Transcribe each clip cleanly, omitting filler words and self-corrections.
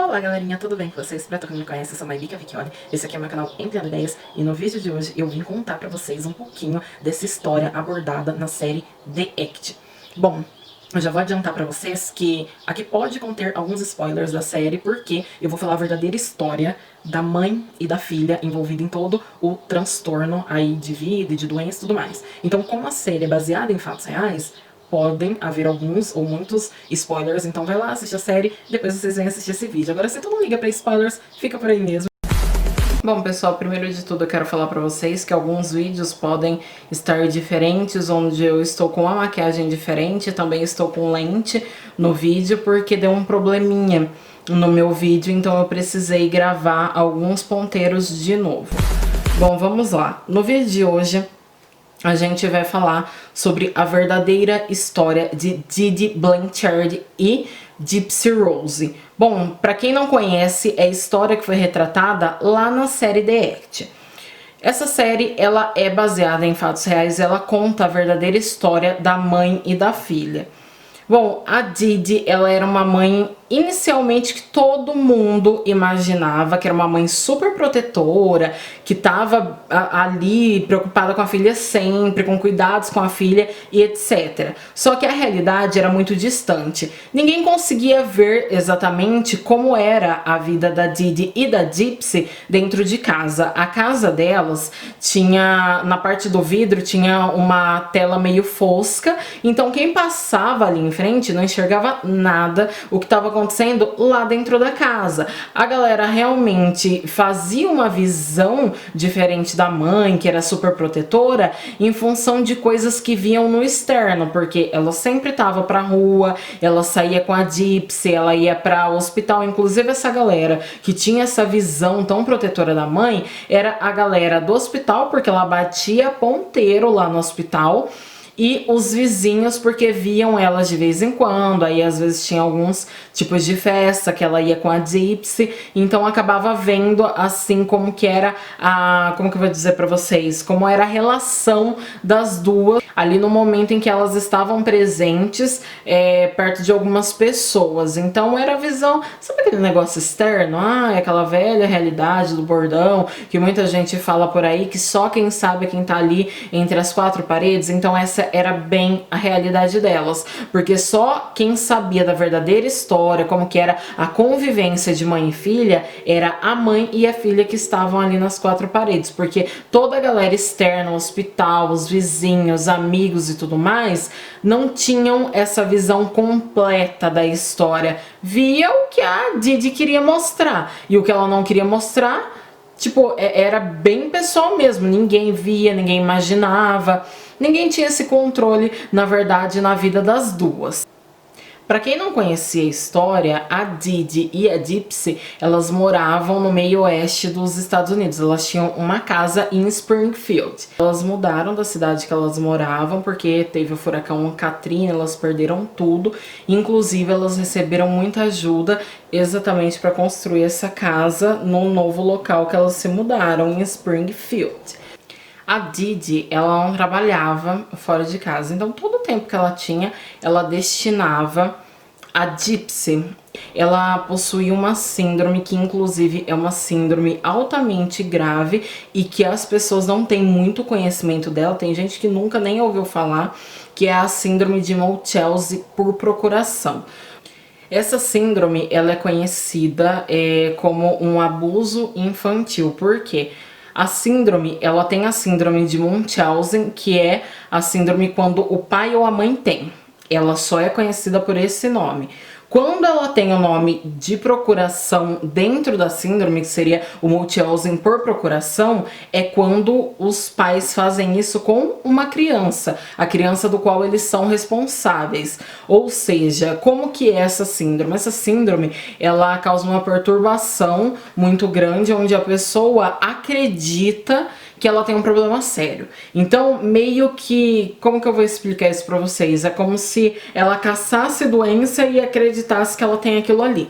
Olá galerinha, tudo bem com vocês? Pra tu que não me conhece, eu sou a Maibika Vicchioli. Esse aqui é o meu canal Empreendendo Ideias e no vídeo de hoje eu vim contar pra vocês um pouquinho dessa história abordada na série The Act. Bom, eu já vou adiantar pra vocês que aqui pode conter alguns spoilers da série, porque eu vou falar a verdadeira história da mãe e da filha envolvida em todo o transtorno aí de vida e de doença e tudo mais. Então, como a série é baseada em fatos reais, podem haver alguns ou muitos spoilers, então vai lá, assiste a série, depois vocês vêm assistir esse vídeo. Agora, se tu não liga pra spoilers, fica por aí mesmo. Bom, pessoal, primeiro de tudo eu quero falar pra vocês que alguns vídeos podem estar diferentes, onde eu estou com uma maquiagem diferente, também estou com lente no vídeo, porque deu um probleminha no meu vídeo, então eu precisei gravar alguns ponteiros de novo. Bom, vamos lá. No vídeo de hoje, a gente vai falar sobre a verdadeira história de Didi Blanchard e Gypsy Rose. Bom, pra quem não conhece, é a história que foi retratada lá na série The Act. Essa série, ela é baseada em fatos reais, ela conta a verdadeira história da mãe e da filha. Bom, a Didi, ela era uma mãe inicialmente que todo mundo imaginava que era uma mãe super protetora, que estava ali preocupada com a filha sempre, com cuidados com a filha e etc. Só que a realidade era muito distante. Ninguém conseguia ver exatamente como era a vida da Didi e da Gypsy dentro de casa. A casa delas tinha, na parte do vidro, tinha uma tela meio fosca, então quem passava ali em frente não enxergava nada o que estava acontecendo lá dentro da casa. A galera realmente fazia uma visão diferente da mãe, que era super protetora, em função de coisas que viam no externo, porque ela sempre estava pra rua, ela saía com a Gypsy, ela ia para o hospital. Inclusive essa galera que tinha essa visão tão protetora da mãe era a galera do hospital, porque ela batia ponteiro lá no hospital, e os vizinhos, porque viam elas de vez em quando. Aí às vezes tinha alguns tipos de festa que ela ia com a Gypsy, então acabava vendo assim como que era a, como que eu vou dizer pra vocês, como era a relação das duas ali no momento em que elas estavam presentes perto de algumas pessoas. Então era a visão, sabe aquele negócio externo? Ah, é aquela velha realidade do bordão que muita gente fala por aí, que só quem sabe é quem tá ali entre as quatro paredes. Então essa era bem a realidade delas, porque só quem sabia da verdadeira história, como que era a convivência de mãe e filha, era a mãe e a filha que estavam ali nas quatro paredes, porque toda a galera externa, o hospital, os vizinhos, amigos e tudo mais, não tinham essa visão completa da história. Via o que a Didi queria mostrar, e o que ela não queria mostrar, tipo, era bem pessoal mesmo. Ninguém via, ninguém imaginava, ninguém tinha esse controle, na verdade, na vida das duas. Pra quem não conhecia a história, a Didi e a Gypsy, elas moravam no meio oeste dos Estados Unidos. Elas tinham uma casa em Springfield. Elas mudaram da cidade que elas moravam porque teve o furacão Katrina, elas perderam tudo. Inclusive, elas receberam muita ajuda exatamente para construir essa casa no novo local que elas se mudaram, em Springfield. A Didi, ela não trabalhava fora de casa, então todo o tempo que ela tinha, ela destinava a Gypsy. Ela possuía uma síndrome que inclusive é uma síndrome altamente grave e que as pessoas não têm muito conhecimento dela. Tem gente que nunca nem ouviu falar, que é a síndrome de Munchausen por procuração. Essa síndrome, ela é conhecida como um abuso infantil. Por quê? A síndrome, ela tem a síndrome de Munchausen, que é a síndrome quando o pai ou a mãe tem. Ela só é conhecida por esse nome. Quando ela tem o nome de procuração dentro da síndrome, que seria o Munchausen por procuração, é quando os pais fazem isso com uma criança, a criança do qual eles são responsáveis. Ou seja, como que é essa síndrome? Essa síndrome, ela causa uma perturbação muito grande, onde a pessoa acredita que ela tem um problema sério. Então, meio que, como que eu vou explicar isso pra vocês? É como se ela caçasse doença e acreditasse que ela tem aquilo ali.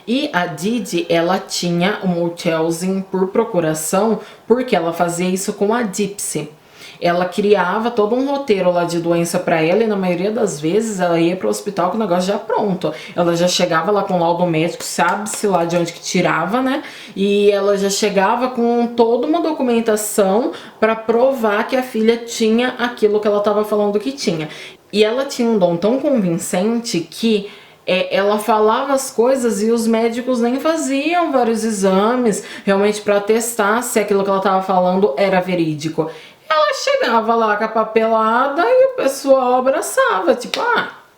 E a Didi, ela tinha o Munchausen por procuração, porque ela fazia isso com a Gypsy. ela criava todo um roteiro lá de doença pra ela e na maioria das vezes ela ia pro hospital com o negócio já pronto. Ela já chegava lá com o laudo médico, sabe-se lá de onde que tirava, né? E ela já chegava com toda uma documentação pra provar que a filha tinha aquilo que ela tava falando que tinha. E ela tinha um dom tão convincente que ela falava as coisas e os médicos nem faziam vários exames realmente para testar se aquilo que ela estava falando era verídico. Ela chegava lá com a papelada e o pessoal abraçava, tipo,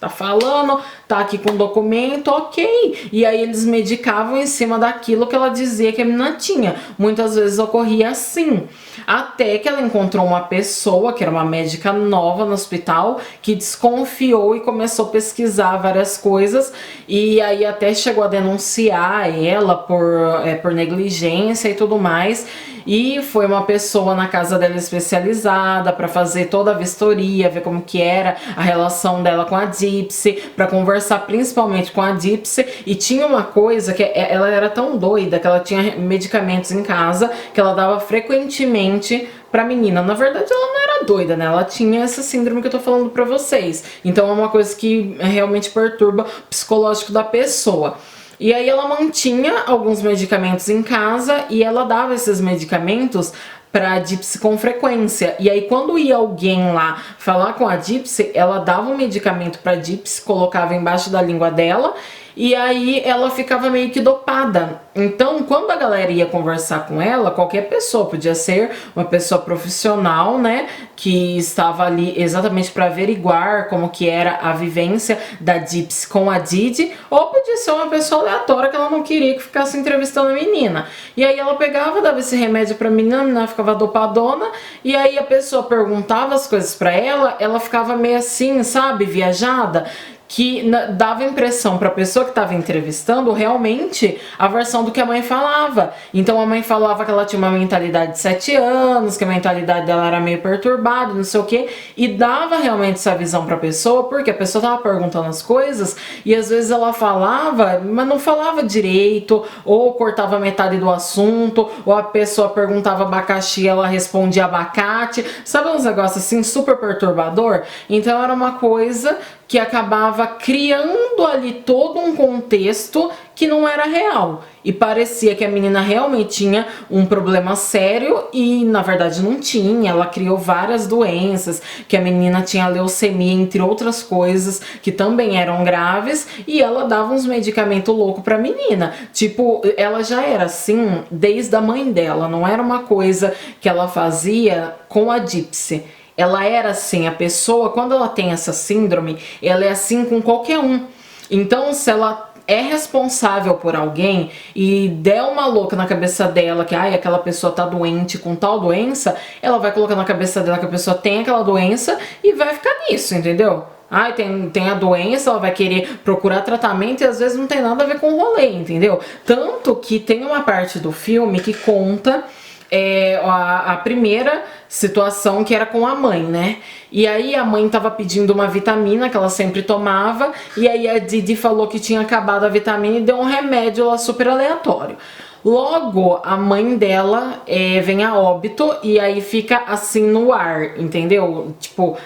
tá falando, tá aqui com documento, ok. E aí eles medicavam em cima daquilo que ela dizia que a menina tinha. Muitas vezes ocorria assim. Até que ela encontrou uma pessoa, que era uma médica nova no hospital, que desconfiou e começou a pesquisar várias coisas. E aí até chegou a denunciar ela por negligência e tudo mais. E foi uma pessoa na casa dela especializada para fazer toda a vistoria, ver como que era a relação dela com a Gypsy, para conversar principalmente com a Gypsy. E tinha uma coisa que ela era tão doida que ela tinha medicamentos em casa que ela dava frequentemente pra menina. Na verdade ela não era doida, né? Ela tinha essa síndrome que eu tô falando pra vocês. Então é uma coisa que realmente perturba o psicológico da pessoa. E aí ela mantinha alguns medicamentos em casa e ela dava esses medicamentos pra Gypsy com frequência. E aí quando ia alguém lá falar com a Gypsy, ela dava um medicamento pra Gypsy, colocava embaixo da língua dela e aí ela ficava meio que dopada. Então, quando a galera ia conversar com ela, qualquer pessoa, podia ser uma pessoa profissional, né, que estava ali exatamente para averiguar como que era a vivência da Gypsy com a Didi, ou podia ser uma pessoa aleatória que ela não queria que ficasse entrevistando a menina. E aí ela pegava, dava esse remédio pra menina ficava dopadona, e aí a pessoa perguntava as coisas pra ela, ela ficava meio assim, sabe, viajada, que dava impressão para a pessoa que estava entrevistando realmente a versão do que a mãe falava. Então a mãe falava que ela tinha uma mentalidade de 7 anos, que a mentalidade dela era meio perturbada, não sei o que, e dava realmente essa visão para a pessoa, porque a pessoa estava perguntando as coisas e às vezes ela falava, mas não falava direito, ou cortava metade do assunto, ou a pessoa perguntava abacaxi, ela respondia abacate, sabe uns negócios assim super perturbador? Então era uma coisa que acabava criando ali todo um contexto que não era real. E parecia que a menina realmente tinha um problema sério e na verdade não tinha. Ela criou várias doenças, que a menina tinha leucemia, entre outras coisas, que também eram graves, e ela dava uns medicamentos loucos pra menina. Tipo, ela já era assim desde a mãe dela, não era uma coisa que ela fazia com a Gypsy. Ela era assim, a pessoa, quando ela tem essa síndrome, ela é assim com qualquer um. Então, se ela é responsável por alguém e der uma louca na cabeça dela que aquela pessoa tá doente com tal doença, ela vai colocar na cabeça dela que a pessoa tem aquela doença e vai ficar nisso, entendeu? Tem a doença, ela vai querer procurar tratamento e às vezes não tem nada a ver com o rolê, entendeu? Tanto que tem uma parte do filme que conta a primeira situação que era com a mãe, né? E aí a mãe tava pedindo uma vitamina que ela sempre tomava, e aí a Didi falou que tinha acabado a vitamina e deu um remédio lá super aleatório. Logo, a mãe dela vem a óbito e aí fica assim no ar, entendeu? Tipo,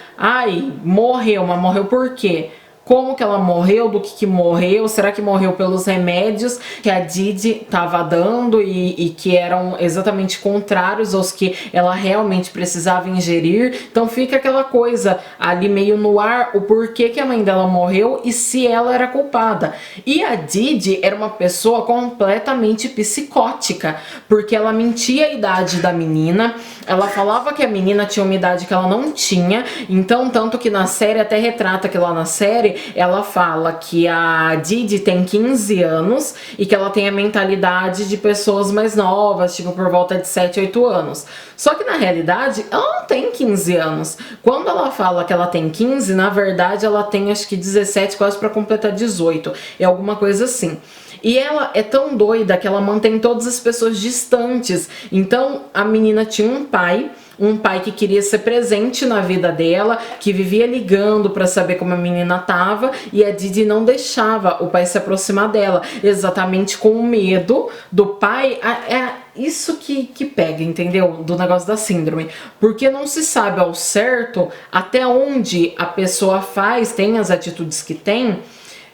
morreu, mas morreu por quê? Como que ela morreu, do que morreu, será que morreu pelos remédios que a Didi tava dando e que eram exatamente contrários aos que ela realmente precisava ingerir? Então fica aquela coisa ali meio no ar, o porquê que a mãe dela morreu e se ela era culpada. E a Didi era uma pessoa completamente psicótica, porque ela mentia a idade da menina, ela falava que a menina tinha uma idade que ela não tinha, então tanto que na série até retrata que lá na série ela fala que a Didi tem 15 anos e que ela tem a mentalidade de pessoas mais novas, tipo por volta de 7, 8 anos. Só que na realidade ela não tem 15 anos. Quando ela fala que ela tem 15, na verdade ela tem acho que 17, quase para completar 18. É alguma coisa assim. E ela é tão doida que ela mantém todas as pessoas distantes. Então a menina tinha um pai. um pai que queria ser presente na vida dela, que vivia ligando pra saber como a menina tava, e a Didi não deixava o pai se aproximar dela, exatamente com o medo do pai. É isso que pega, entendeu? Do negócio da síndrome. Porque não se sabe ao certo até onde a pessoa tem as atitudes que tem,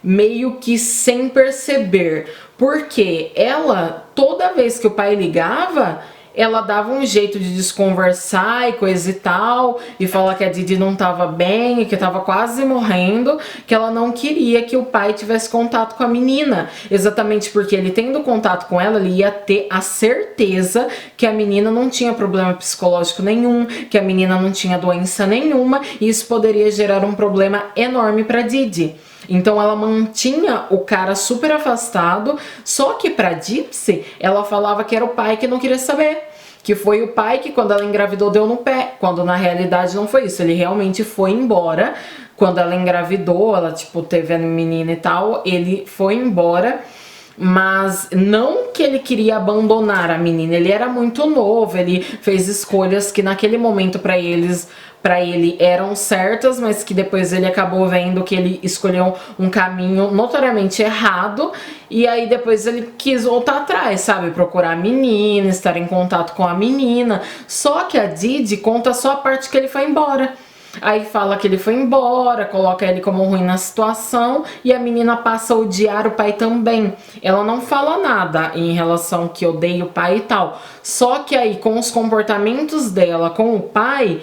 meio que sem perceber. Porque ela, toda vez que o pai ligava, ela dava um jeito de desconversar e coisa e tal, e falar que a Didi não tava bem, e que tava quase morrendo, que ela não queria que o pai tivesse contato com a menina, exatamente porque ele tendo contato com ela, ele ia ter a certeza que a menina não tinha problema psicológico nenhum, que a menina não tinha doença nenhuma, e isso poderia gerar um problema enorme pra Didi. Então ela mantinha o cara super afastado, só que pra Gypsy, ela falava que era o pai que não queria saber. Que foi o pai que quando ela engravidou deu no pé, quando na realidade não foi isso, ele realmente foi embora. Quando ela engravidou, ela tipo teve a menina e tal, ele foi embora. Mas não que ele queria abandonar a menina, ele era muito novo, ele fez escolhas que naquele momento pra ele eram certas, mas que depois ele acabou vendo que ele escolheu um caminho notoriamente errado, e aí depois ele quis voltar atrás, sabe, procurar a menina, estar em contato com a menina. Só que a Didi conta só a parte que ele foi embora. Aí fala que ele foi embora, coloca ele como ruim na situação, e a menina passa a odiar o pai também. Ela não fala nada em relação que odeia o pai e tal. Só que aí com os comportamentos dela com o pai,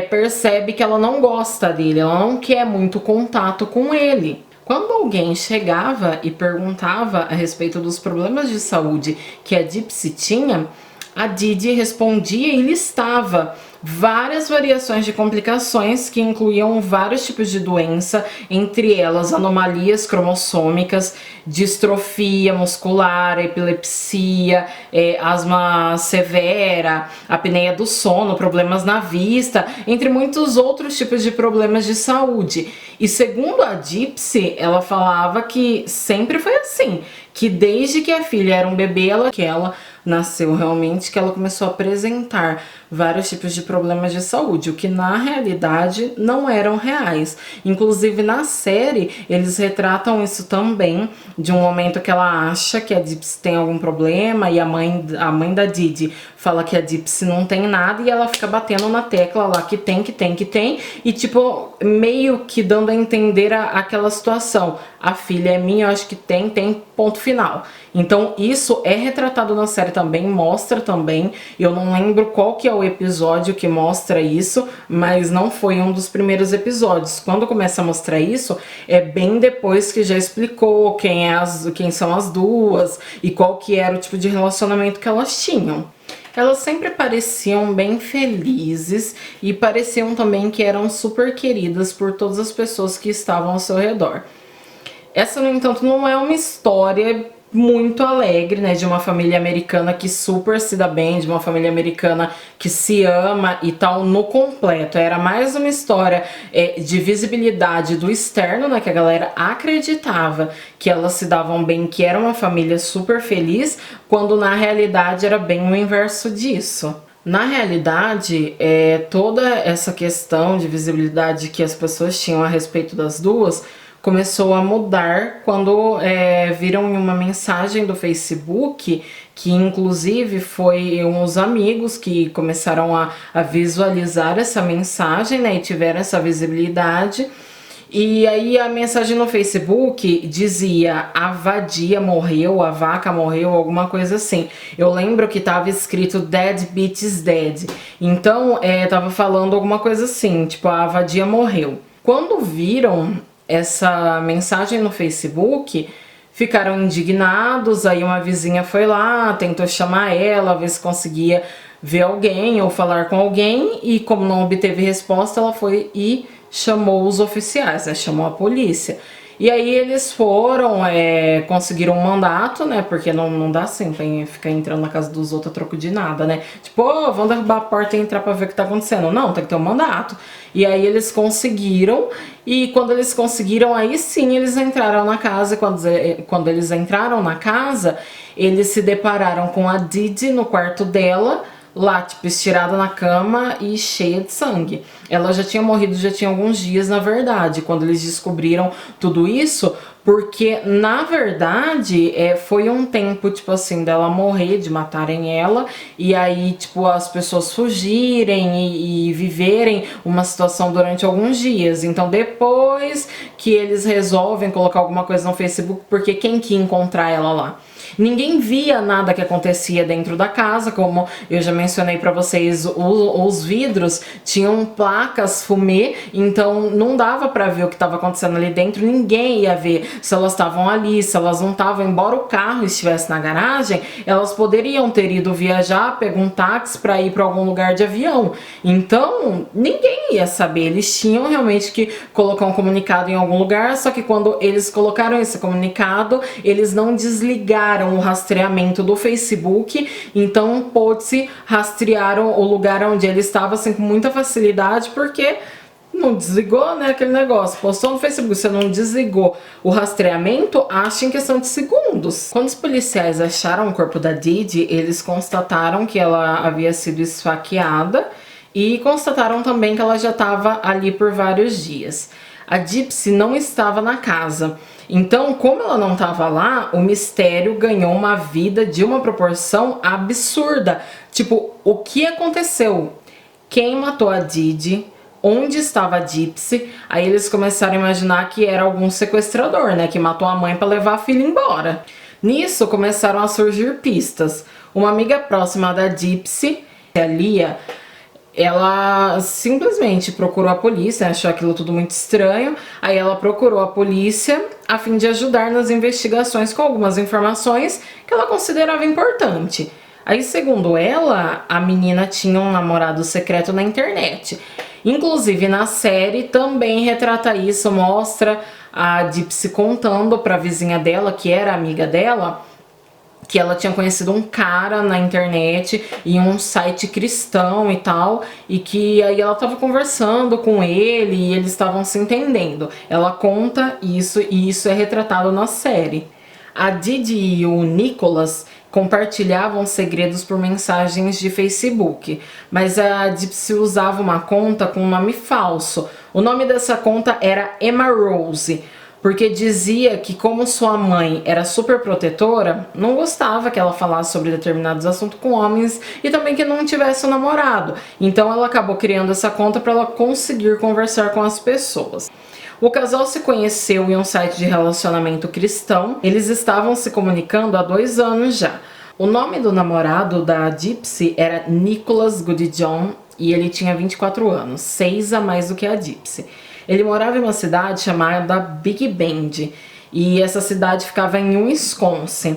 percebe que ela não gosta dele, ela não quer muito contato com ele. Quando alguém chegava e perguntava a respeito dos problemas de saúde que a Gypsy tinha, a Didi respondia e listava várias variações de complicações que incluíam vários tipos de doença, entre elas anomalias cromossômicas, distrofia muscular, epilepsia, asma severa, apneia do sono, problemas na vista, entre muitos outros tipos de problemas de saúde. E segundo a Gypsy, ela falava que sempre foi assim, que desde que a filha era um bebê, que ela nasceu realmente, que ela começou a apresentar vários tipos de problemas de saúde, o que na realidade não eram reais. Inclusive na série eles retratam isso também, de um momento que ela acha que a Gypsy tem algum problema e a mãe da Didi fala que a Gypsy não tem nada, e ela fica batendo na tecla lá que tem, e tipo meio que dando a entender aquela situação. A filha é minha, eu acho que tem, ponto final. Então isso é retratado na série também, mostra também. Eu não lembro qual que é o episódio que mostra isso, mas não foi um dos primeiros episódios. Quando começa a mostrar isso, é bem depois que já explicou quem são as duas e qual que era o tipo de relacionamento que elas tinham. Elas sempre pareciam bem felizes e pareciam também que eram super queridas por todas as pessoas que estavam ao seu redor. Essa, no entanto, não é uma história muito alegre, né, de uma família americana que super se dá bem, de uma família americana que se ama e tal no completo. Era mais uma história de visibilidade do externo, né, que a galera acreditava que elas se davam bem, que era uma família super feliz, quando na realidade era bem o inverso disso. Na realidade, toda essa questão de visibilidade que as pessoas tinham a respeito das duas começou a mudar quando viram uma mensagem do Facebook, que inclusive foi uns amigos que começaram a visualizar essa mensagem, né, e tiveram essa visibilidade. E aí a mensagem no Facebook dizia: a vadia morreu, a vaca morreu, alguma coisa assim. Eu lembro que tava escrito Dead Bitch is Dead. Então tava falando alguma coisa assim, tipo, a vadia morreu. Quando viram essa mensagem no Facebook, ficaram indignados. Aí uma vizinha foi lá, tentou chamar ela, ver se conseguia ver alguém ou falar com alguém, e como não obteve resposta, ela foi e chamou os oficiais, né? Chamou a polícia. E aí eles foram, conseguiram um mandato, né? Porque não dá assim, ficar entrando na casa dos outros a troco de nada, né? Tipo, vão derrubar a porta e entrar pra ver o que tá acontecendo. Não, tem que ter um mandato. E aí eles conseguiram, e quando eles conseguiram, aí sim eles entraram na casa. Quando eles entraram na casa, eles se depararam com a Didi no quarto dela, lá, tipo, estirada na cama e cheia de sangue. Ela já tinha morrido, já tinha alguns dias, na verdade, quando eles descobriram tudo isso, porque, na verdade, foi um tempo, tipo assim, dela morrer, de matarem ela, e aí, tipo, as pessoas fugirem e viverem uma situação durante alguns dias. Então, depois que eles resolvem colocar alguma coisa no Facebook, porque quem que ia encontrar ela lá? Ninguém via nada que acontecia dentro da casa, como eu já mencionei pra vocês, os vidros tinham placas fumê, então não dava pra ver o que estava acontecendo ali dentro, ninguém ia ver se elas estavam ali, se elas não estavam, embora o carro estivesse na garagem, elas poderiam ter ido viajar, pegar um táxi pra ir pra algum lugar de avião, então ninguém ia saber, eles tinham realmente que colocar um comunicado em algum lugar, só que quando eles colocaram esse comunicado, eles não desligaram o rastreamento do Facebook, então pôde-se rastrear o lugar onde ele estava assim com muita facilidade, porque não desligou, né, aquele negócio. Postou no Facebook, você não desligou o rastreamento, acha em questão de segundos. Quando os policiais acharam o corpo da Didi, eles constataram que ela havia sido esfaqueada e constataram também que ela já estava ali por vários dias. A Gypsy não estava na casa. Então, como ela não estava lá, o mistério ganhou uma vida de uma proporção absurda. Tipo, o que aconteceu? Quem matou a Didi? Onde estava a Gypsy? Aí eles começaram a imaginar que era algum sequestrador, né? Que matou a mãe para levar a filha embora. Nisso, começaram a surgir pistas. Uma amiga próxima da Gypsy, a Lia, ela simplesmente procurou a polícia, achou aquilo tudo muito estranho, aí ela procurou a polícia a fim de ajudar nas investigações com algumas informações que ela considerava importante. Aí, segundo ela, a menina tinha um namorado secreto na internet. Inclusive, na série também retrata isso, mostra a Gypsy contando pra vizinha dela, que era amiga dela, que ela tinha conhecido um cara na internet em um site cristão e tal, e que aí ela tava conversando com ele e eles estavam se entendendo. Ela conta isso e isso é retratado na série. A Didi e o Nicholas compartilhavam segredos por mensagens de Facebook, mas a Gypsy usava uma conta com um nome falso. O nome dessa conta era Emma Rose, porque dizia que como sua mãe era super protetora, não gostava que ela falasse sobre determinados assuntos com homens e também que não tivesse um namorado. Então ela acabou criando essa conta para ela conseguir conversar com as pessoas. O casal se conheceu em um site de relacionamento cristão, eles estavam se comunicando há 2 anos já. O nome do namorado da Gypsy era Nicholas Goodjohn e ele tinha 24 anos, 6 a mais do que a Gypsy. Ele morava em uma cidade chamada Big Bend e essa cidade ficava em Wisconsin.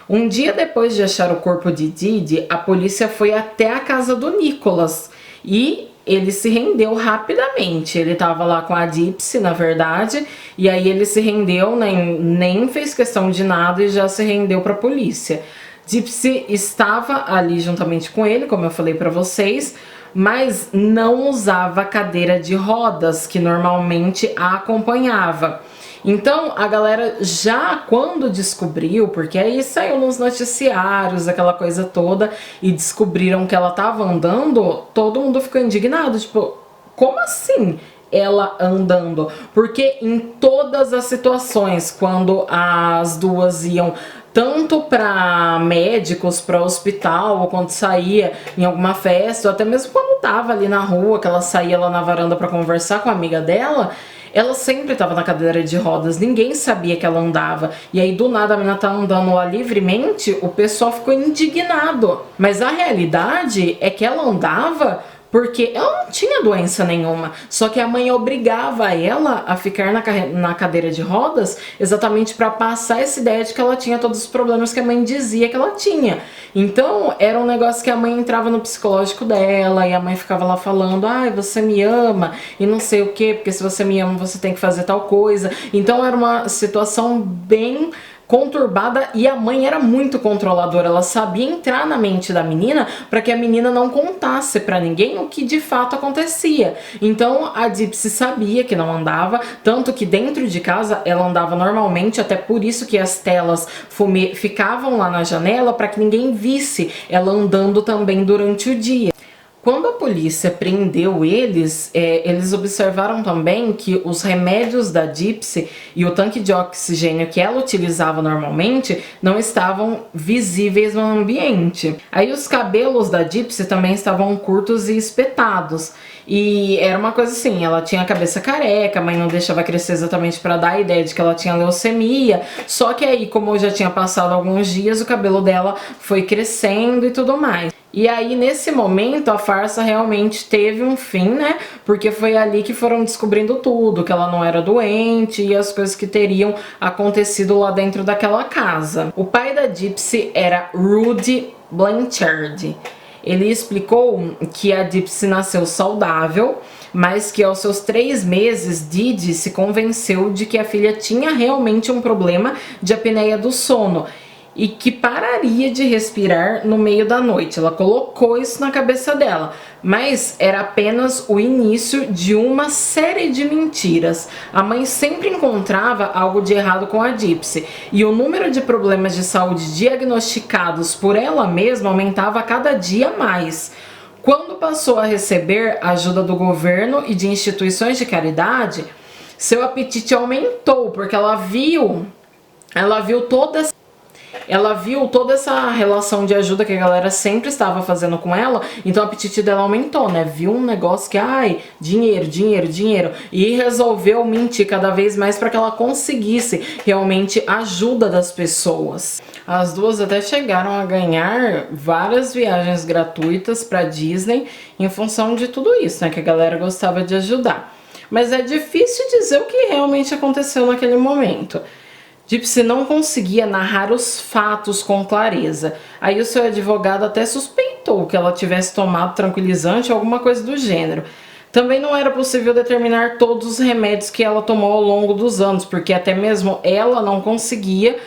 Um dia depois de achar o corpo de Didi, a polícia foi até a casa do Nicholas e ele se rendeu rapidamente. Ele estava lá com a Gypsy, na verdade, e aí ele se rendeu, nem fez questão de nada e já se rendeu para a polícia. Gypsy estava ali juntamente com ele, como eu falei para vocês, mas não usava cadeira de rodas, que normalmente a acompanhava. Então a galera já quando descobriu, porque aí saiu nos noticiários, aquela coisa toda, e descobriram que ela tava andando, todo mundo ficou indignado, tipo, como assim ela andando? Porque em todas as situações, quando as duas iam tanto para médicos, para hospital, ou quando saía em alguma festa, ou até mesmo quando tava ali na rua, que ela saía lá na varanda para conversar com a amiga dela, ela sempre estava na cadeira de rodas, ninguém sabia que ela andava. E aí do nada a menina tá andando lá livremente, o pessoal ficou indignado. Mas a realidade é que ela andava porque ela não tinha doença nenhuma, só que a mãe obrigava ela a ficar na cadeira de rodas exatamente para passar essa ideia de que ela tinha todos os problemas que a mãe dizia que ela tinha. Então era um negócio que a mãe entrava no psicológico dela e a mãe ficava lá falando, ai, você me ama e não sei o que, porque se você me ama você tem que fazer tal coisa. Então era uma situação bem conturbada e a mãe era muito controladora. Ela sabia entrar na mente da menina para que a menina não contasse para ninguém o que de fato acontecia. Então a Gypsy sabia que não andava, tanto que dentro de casa ela andava normalmente, até por isso que as telas fumê ficavam lá na janela para que ninguém visse ela andando também durante o dia. Quando a polícia prendeu eles, eles observaram também que os remédios da Gypsy e o tanque de oxigênio que ela utilizava normalmente não estavam visíveis no ambiente. Aí os cabelos da Gypsy também estavam curtos e espetados. E era uma coisa assim, ela tinha a cabeça careca, a mãe não deixava crescer exatamente para dar a ideia de que ela tinha leucemia. Só que aí, como já tinha passado alguns dias, o cabelo dela foi crescendo e tudo mais. E aí, nesse momento, a farsa realmente teve um fim, né? Porque foi ali que foram descobrindo tudo, que ela não era doente e as coisas que teriam acontecido lá dentro daquela casa. O pai da Gypsy era Rudy Blanchard. Ele explicou que a Gypsy nasceu saudável, mas que aos seus 3 meses, Didi se convenceu de que a filha tinha realmente um problema de apneia do sono e que pararia de respirar no meio da noite. Ela colocou isso na cabeça dela, mas era apenas o início de uma série de mentiras. A mãe sempre encontrava algo de errado com a Gypsy e o número de problemas de saúde diagnosticados por ela mesma aumentava a cada dia mais. Quando passou a receber ajuda do governo e de instituições de caridade, seu apetite aumentou, porque ela viu toda essa relação de ajuda que a galera sempre estava fazendo com ela, então o apetite dela aumentou, né? Viu um negócio que, dinheiro, dinheiro, dinheiro, e resolveu mentir cada vez mais para que ela conseguisse realmente ajuda das pessoas. As duas até chegaram a ganhar várias viagens gratuitas para Disney em função de tudo isso, né? Que a galera gostava de ajudar. Mas é difícil dizer o que realmente aconteceu naquele momento. Gypsy não conseguia narrar os fatos com clareza. Aí o seu advogado até suspeitou que ela tivesse tomado tranquilizante ou alguma coisa do gênero. Também não era possível determinar todos os remédios que ela tomou ao longo dos anos, porque até mesmo ela não conseguia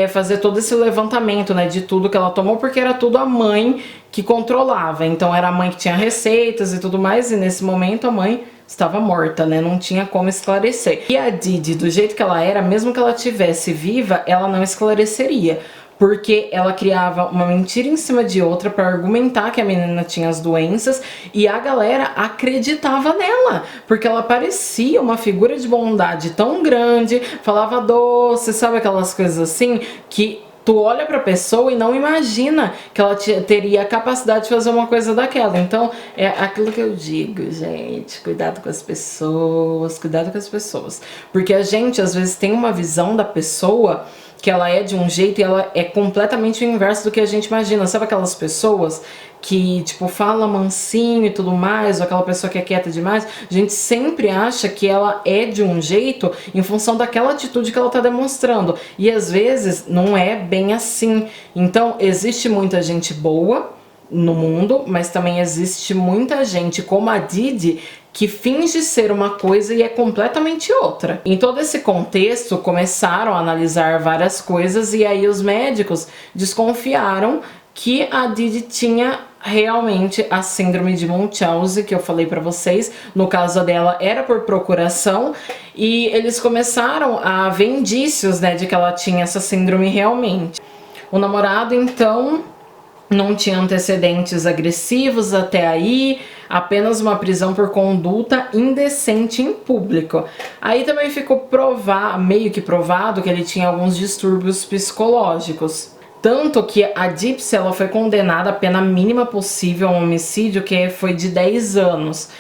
fazer todo esse levantamento, né, de tudo que ela tomou, porque era tudo a mãe que controlava. Então era a mãe que tinha receitas e tudo mais, e nesse momento a mãe estava morta, né? Não tinha como esclarecer. E a Didi, do jeito que ela era, mesmo que ela tivesse viva, ela não esclareceria, porque ela criava uma mentira em cima de outra para argumentar que a menina tinha as doenças e a galera acreditava nela, porque ela parecia uma figura de bondade tão grande, falava doce, sabe aquelas coisas assim que tu olha pra pessoa e não imagina que ela teria a capacidade de fazer uma coisa daquela. Então, é aquilo que eu digo, gente, cuidado com as pessoas, cuidado com as pessoas. Porque a gente, às vezes, tem uma visão da pessoa que ela é de um jeito e ela é completamente o inverso do que a gente imagina. Sabe aquelas pessoas que, tipo, fala mansinho e tudo mais, ou aquela pessoa que é quieta demais? A gente sempre acha que ela é de um jeito em função daquela atitude que ela tá demonstrando. E às vezes não é bem assim. Então, existe muita gente boa no mundo, mas também existe muita gente como a Didi que finge ser uma coisa e é completamente outra. Em todo esse contexto, começaram a analisar várias coisas e aí os médicos desconfiaram que a Didi tinha realmente a síndrome de Munchausen, que eu falei pra vocês. No caso dela era por procuração e eles começaram a ver indícios, né, de que ela tinha essa síndrome realmente. O namorado, então, não tinha antecedentes agressivos até aí, apenas uma prisão por conduta indecente em público. Aí também ficou meio que provado que ele tinha alguns distúrbios psicológicos. Tanto que a Gypsy, ela foi condenada à pena mínima possível a um homicídio, que foi de 10 anos.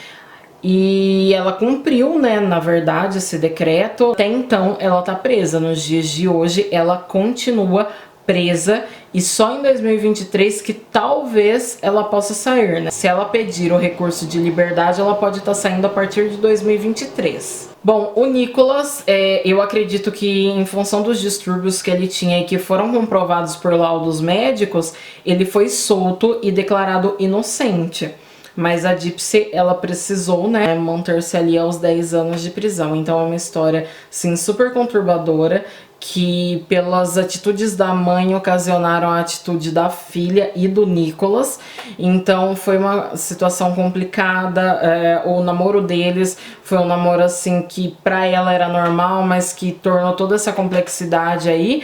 E ela cumpriu, né, na verdade, esse decreto. Até então, ela tá presa. Nos dias de hoje, ela continua presa e só em 2023 que talvez ela possa sair, né? Se ela pedir o recurso de liberdade, ela pode estar saindo a partir de 2023. Bom, o Nicholas, eu acredito que em função dos distúrbios que ele tinha e que foram comprovados por laudos médicos, ele foi solto e declarado inocente. Mas a Gypsy, ela precisou, né, manter-se ali aos 10 anos de prisão. Então é uma história, sim, super conturbadora, que pelas atitudes da mãe ocasionaram a atitude da filha e do Nicholas. Então foi uma situação complicada. O namoro deles foi um namoro assim que pra ela era normal, mas que tornou toda essa complexidade aí.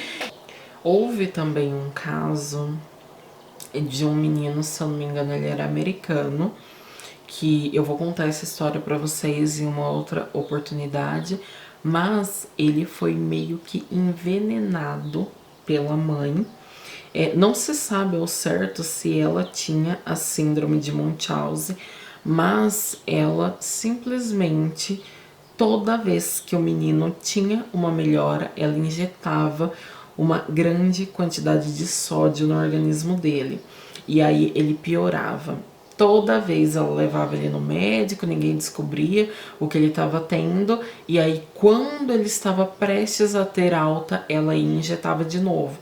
Houve também um caso de um menino, se eu não me engano, ele era americano, que eu vou contar essa história pra vocês em uma outra oportunidade, mas ele foi meio que envenenado pela mãe. Não se sabe ao certo se ela tinha a síndrome de Munchausen, mas ela simplesmente, toda vez que o menino tinha uma melhora, ela injetava uma grande quantidade de sódio no organismo dele. E aí ele piorava. Toda vez ela levava ele no médico, ninguém descobria o que ele estava tendo. E aí, quando ele estava prestes a ter alta, ela ia e injetava de novo.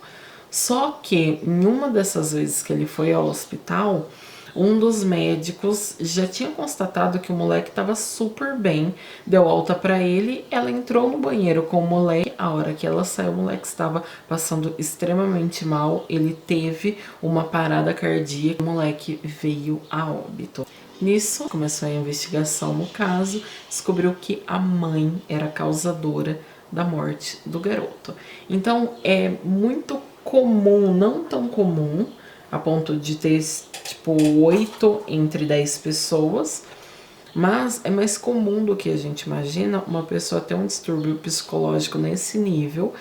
Só que em uma dessas vezes que ele foi ao hospital, um dos médicos já tinha constatado que o moleque estava super bem, deu alta para ele, ela entrou no banheiro com o moleque, a hora que ela saiu, o moleque estava passando extremamente mal, ele teve uma parada cardíaca, o moleque veio a óbito. Nisso, começou a investigação no caso, descobriu que a mãe era causadora da morte do garoto. Então, é muito comum, não tão comum, a ponto de ter, tipo, 8 entre 10 pessoas, mas é mais comum do que a gente imagina uma pessoa ter um distúrbio psicológico nesse nível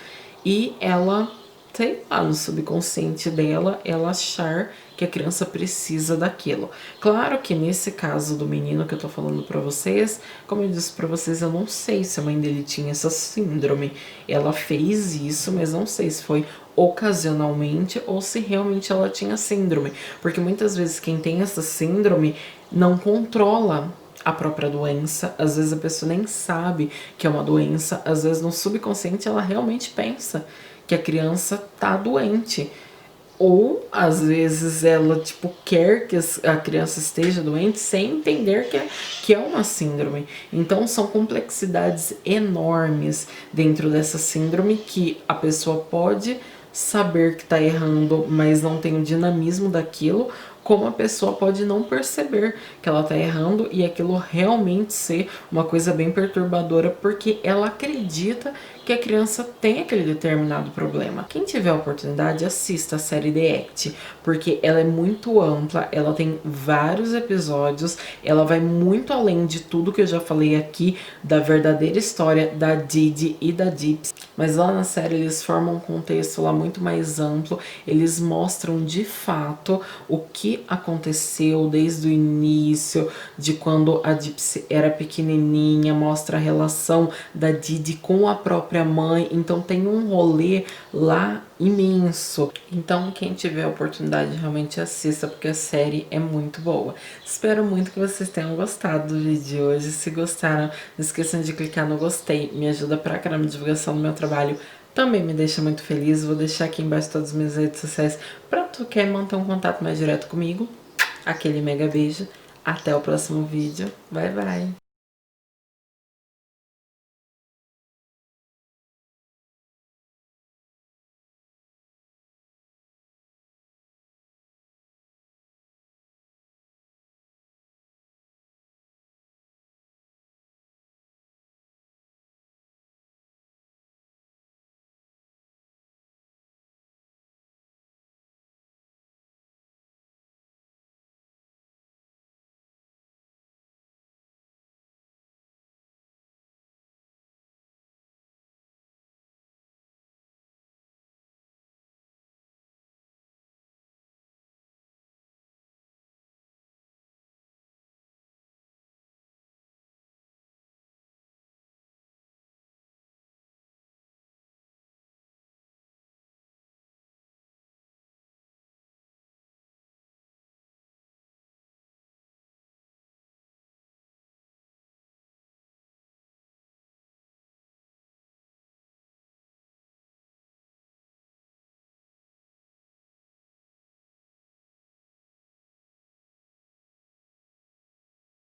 e ela, sei lá, no subconsciente dela, ela achar que a criança precisa daquilo. Claro que nesse caso do menino que eu tô falando pra vocês, como eu disse pra vocês, eu não sei se a mãe dele tinha essa síndrome. Ela fez isso, mas não sei se foi ocasionalmente ou se realmente ela tinha síndrome. Porque muitas vezes quem tem essa síndrome não controla a própria doença, às vezes a pessoa nem sabe que é uma doença, às vezes no subconsciente ela realmente pensa que a criança tá doente. Ou, às vezes, ela, tipo, quer que a criança esteja doente sem entender que é uma síndrome. Então, são complexidades enormes dentro dessa síndrome que a pessoa pode saber que tá errando, mas não tem o dinamismo daquilo, como a pessoa pode não perceber que ela tá errando e aquilo realmente ser uma coisa bem perturbadora porque ela acredita que a criança tem aquele determinado problema. Quem tiver a oportunidade, assista a série The Act, porque ela é muito ampla, ela tem vários episódios, ela vai muito além de tudo que eu já falei aqui, da verdadeira história da Didi e da Gypsy. Mas lá na série eles formam um contexto lá muito mais amplo, eles mostram de fato o que aconteceu desde o início, de quando a Gypsy era pequenininha, mostra a relação da Didi com a própria mãe, então tem um rolê lá imenso. Então quem tiver a oportunidade realmente assista, porque a série é muito boa. Espero muito que vocês tenham gostado do vídeo de hoje. Se gostaram, não esqueçam de clicar no gostei, me ajuda pra caramba na divulgação do meu trabalho, também me deixa muito feliz. Vou deixar aqui embaixo todas as minhas redes sociais pra tu que quer manter um contato mais direto comigo. Aquele mega beijo, até o próximo vídeo, bye bye!